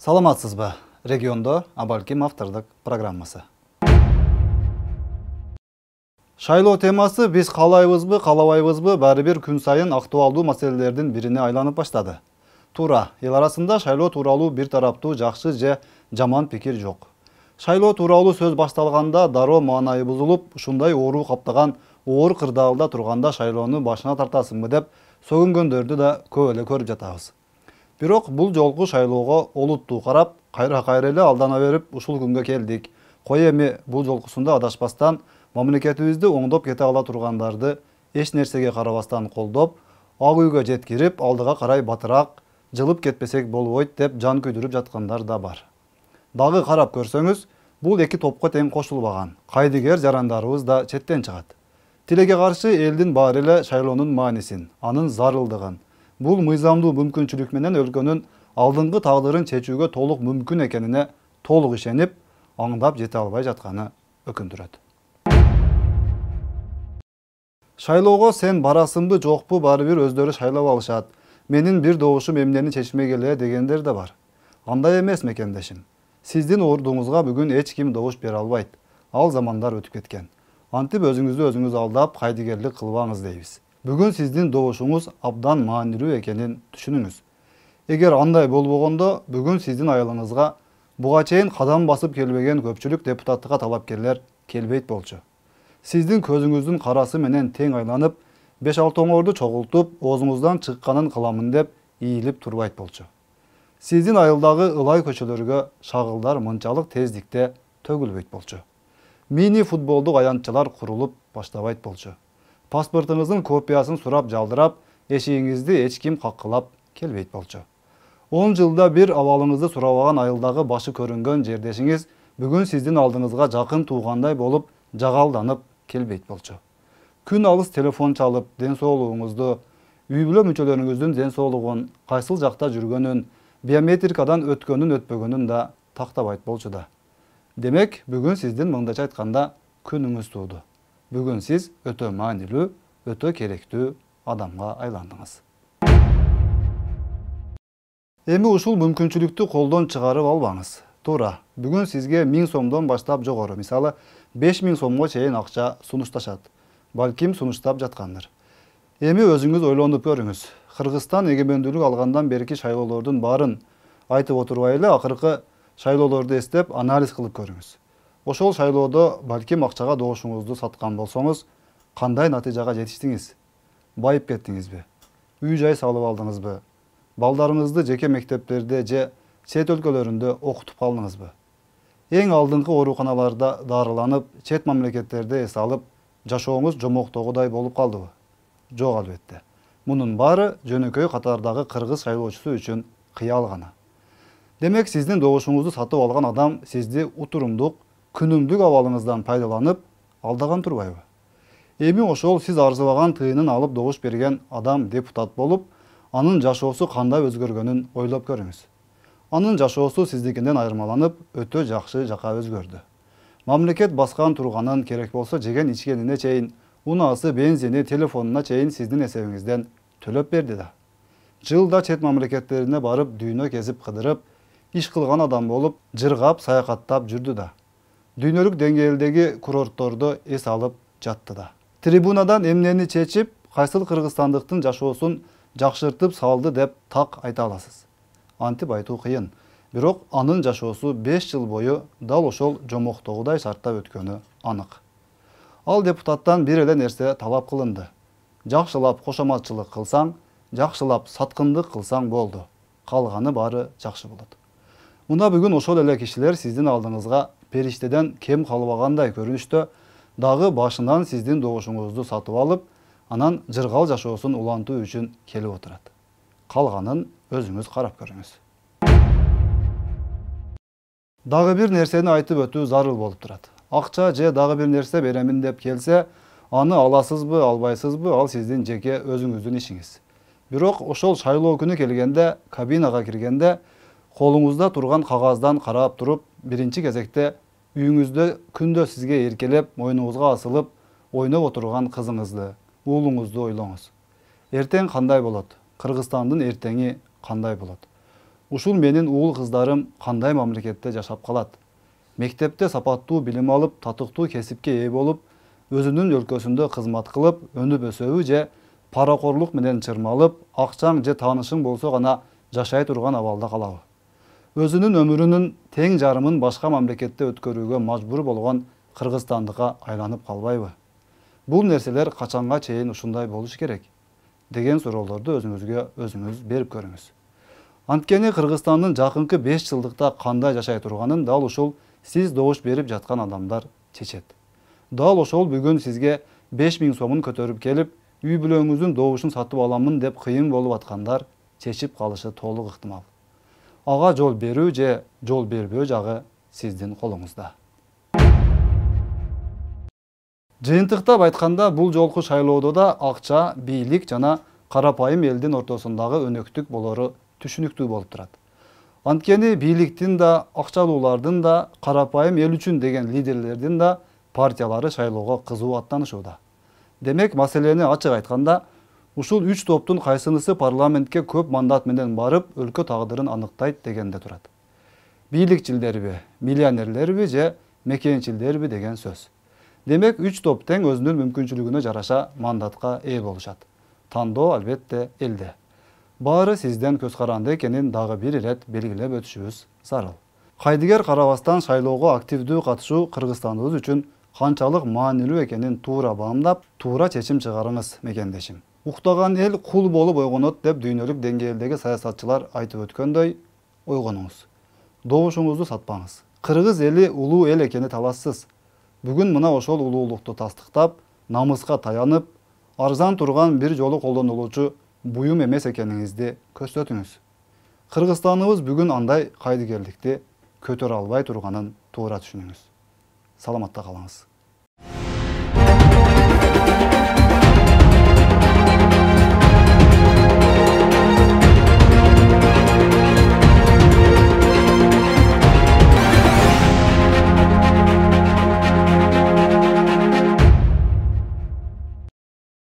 Саламатсызбы? Региондо Абалким автордук программасы. Шайлоо темасы биз каалайбызбы, каалабайбызбы, баары бир күн сайын актуалдуу маселелердин бирине айланып баштады. Туура, эл арасында шайлоо тууралуу бир тараптуу жакшы же жаман пикир жок. Шайлоо тууралуу сөз башталганда дароо маанайы бузулуп, ушундай оору каптаган оор кырдаалда турганда шайлоону башына тартасыңбы деп сөгүнгөндөрдү да көп эле көрүп жатабыз. Бирок бул жолку шайлоого олуттуу карап, кайра эле алдана берип ушул күнгө келдик. Кой эми бул жолкусунда адашпастан мамлекетибизди оңдоп кете ала тургандарды эч нерсеге карабастан колдоп, ак үйгө жеткирип, алдыга карай батыраак жылып кетпесек болбойт деп жан күйдүрүп жаткандар да бар. Дагы карап көрсөңүз, бул эки топко тең кошулбаган. Кайдыгер жарандарыбыз да четтен чыгат. Тилекке каршы элдин баары эле шайлоонун маанисин, анын зарылдыгын, бул мыйзамдуу мүмкүнчүлүк менен өлкөнүн алдыңкы тагдырын чечүүгө толук мүмкүн экенине толук ишенип, аңдап жете албай жатканы өкүндүрөт. Шайлоого сен барасыңбы жокпу, баары бир өздөрү шайлап алышат. Менин бир добушум эмнени чечмек эле дегендер да бар. Андай эмес мекендешим. Сиздин ордуңузга бүгүн эч ким добуш бере албайт. Ал замандар өтүп кеткен. Антип өзүңүздү өзүңүз алдап, кайдыгерлик кылбаңыз дейбиз. Бүгүн сиздин добушуңуз абдан маанилүү экенин түшүнүңүз. Эгер андай болбогондо, бүгүн сиздин айылыңызга буга чейин кадам басып келбеген көпчүлүк депутаттыкка талапкерлер келбейт болчу. Сиздин көзүңүздүн карасы менен тең айланып, 5-6 оңорду чогултуп, оозуңуздан чыкканын кыламын деп ийилип турбайт болчу. Сиздин айылдагы ылай көчөлөргө шагылдар мынчалык тездикте төгүлбөйт болчу. Мини футболдук аянтчалар курулуп баштабайт болчу. Паспортуңуздун копиясын сурап жалдырап, эшигиңизди эч ким каккылап келбейт болчу. 10 жылда бир абалыңызды сурабаган айылдагы башы көрүнгөн жердешиңиз бүгүн сиздин алдыңызга жакын туугандай болуп, жагалданып келбейт болчу. Күн алыс телефон чалып, ден соолугуңузду, үй бүлө мүчөлөрүңүздүн ден соолугун, кайсыл жакта жүргөнүн, биометрикадан өткөнүн өтпөгөнүн да тактабайт болчу да. Демек, бүгүн сиздин мындайча айтканда күнүңүз тууду. Бүгүн сиз өтө маанилүү, өтө керектүү адамга айландыңыз. Эми ушул мүмкүнчүлүктү колдон чыгарып албаңыз. Туура, бүгүн сизге 1000 сомдон баштап жогору, мисалы 5000 сомго чейин акча сунушташат. Балким сунуштап жаткандыр. Эми өзүңүз ойлонуп көрүңүз. Кыргызстан эгемендүүлүк алгандан берки шайлоолордун баарын айтып отурбай эле, акыркы шайлоолорду эстеп, анализ кылып көрүңүз. Ошол шайлоодо балким акчага добушуңузду саткан болсоңуз, кандай натыйжага жетиштиңиз? Байып кеттиңизби? Үй жай салып алдыңызбы? Балдарыңызды жеке мектептерде же чет өлкөлөрүндө окутуп калдыңызбы? Эң алдыңкы ооруканаларда дарыланып, чет мамлекеттерде эс алып, жашооңуз жомоктогудай болуп калдыбы? Жок, албетте. Мунун баары жөнөкөй катардагы кыргыз шайлоочусу үчүн кыял гана. Демек, сиздин добушуңузду сатып алган адам сизди утурумдук, күнүмдүк абалыңыздан пайдаланып, алдаган турбайбы? Эми ошол сиз арзыбаган тыйынын алып добуш берген адам депутат болуп, анын жашоосу кандай өзгөргөнүн ойлоп көрүңүз. Анын жашоосу сиздикинен айырмаланып, өтө жакшы жака өзгөрдү. Мамлекет баскан турганын, керек болсо жеген ичкенине чейин, унаасы, бензини, телефонуна чейин сиздин эсебиңизден төлөп берди да. Жылда чет мамлекеттерине барып, дүйнө кезип кыдырып, иш кылган адам болуп, жыргап, саякаттап жүрдү да. Дүйнөлүк деңгээлдеги курорттордо эс алып жатты да. Трибунадан эмнени чечип, кайсыл кыргызстандыктын жашоосун жакшыртып салды деп так айта аласыз. Антип айтуу кыйын. Бирок анын жашоосу 5 жыл бою дал ошол жомоктогудай шартта өткөнү анык. Ал депутаттан бир эле нерсе талап кылынды. Жакшылап кошоматчылык кылсаң, жакшылап саткындык кылсаң болду. Калганы баары жакшы болот. Мына бүгүн ошол эле кишилер сиздин алдыңызга периштеден кем калбагандай көрүнүштө дагы башынан сиздин добушуңузду сатып алып, анан жыргал жашоосун улантуу үчүн келип отурат. Калганын өзүңүз карап көрүңүз. Дагы бир нерсени айтып өтүү зарыл болуп турат. Акча же дагы бир нерсе беремин деп келсе, аны аласызбы, албайсызбы, ал сиздин жеке өзүңүздүн ишиңиз. Бирок ошол шайлоо күнү келгенде, кабинага киргенде, колуңузда турган кагаздан карап туруп, биринчи кезекте үйүңүздө күндө сизге эркелеп, мойнуңузга асылып, ойноп отурган кызыңызды, уулуңузду ойлоңуз. Эртең кандай болот? Кыргызстандын эртеңи кандай болот? Ушул менин уул кыздарым кандай мамлекетте жашап калат? Мектепте сапаттуу билим алып, татыктуу кесипке ээ болуп, өзүнүн өлкөсүндө кызмат кылып, өнүп өсөбү же паракорлук менен чырмалып, акчаң же таанышың болсо гана жашай турган абалда калабы? Өзүнүн өмүрүнүн тең жарымын башка мамлекетте өткөрүүгө мажбур болгон кыргызстандыкка айланып калбайбы? Бул нерселер качанга чейин ушундай болуш керек? Деген суроолорду өзүңүзгө өзүңүз берип көрүңүз. Анткени Кыргызстандын жакынкы 5 жылдыкта кандай жашай турганын дал ушул сиз добуш берип жаткан адамдар чечет. Дал ошол бүгүн сизге 5000 сомун көтөрүп келип, үй бүлөңүздүн добушун сатып аламын деп кыйын болуп аткандар чечип калышы толук ыктымал. Ага жол берүү же жол бербөө жагы сиздин колуңузда. Жыйынтыктап айтканда, бул жолку шайлоодо да акча, бийлик жана карапайым элдин ортосундагы өнөктүк болору түшүнүктүү болуп турат. Анткени бийликтин да, акчалуулардын да, карапайым эл үчүн деген лидерлердин да партиялары шайлоого кызуу аттанышууда. Демек, маселени ачык айтканда, ушул 3 топтун кайсынысы парламентке көп мандат менен барып, өлкө тагдырын аныктайт дегенде турат. Бийликчилдерби, миллионерлерби же мекенчилдерби деген сөз. Демек, 3 топ тең өзүнүн мүмкүнчүлүгүнө жараша мандатка ээ болушат. Тандоо албетте элде. Баары сизден көз каранды экенин дагы бир ирет белгилеп өтүшүбүз зарыл. Кайдыгер карабастан шайлоого активдүү катышуу Кыргызстаныбыз үчүн канчалык маанилүү экенин туура баамдап, туура чечим чыгарыңыз мекендешим. Уктаган эл кул болуп ойгонот деп дүйнөлүк деңгээлдеги саясатчылар айтып өткөндөй, ойгонуңуз. Добушуңузду сатпаңыз. Кыргыз эли улуу эл экени талассыз. Бүгүн мына ошол улуулукту тастыктап, намыска таянып, арзан турган бир жолу колдонулуучу буюм эмес экениңизди көрсөтүңүз. Кыргызстаныбыз бүгүн андай кайдыгерликти көтөрө албай турганын туура түшүнүңүз. Саламатта калыңыз.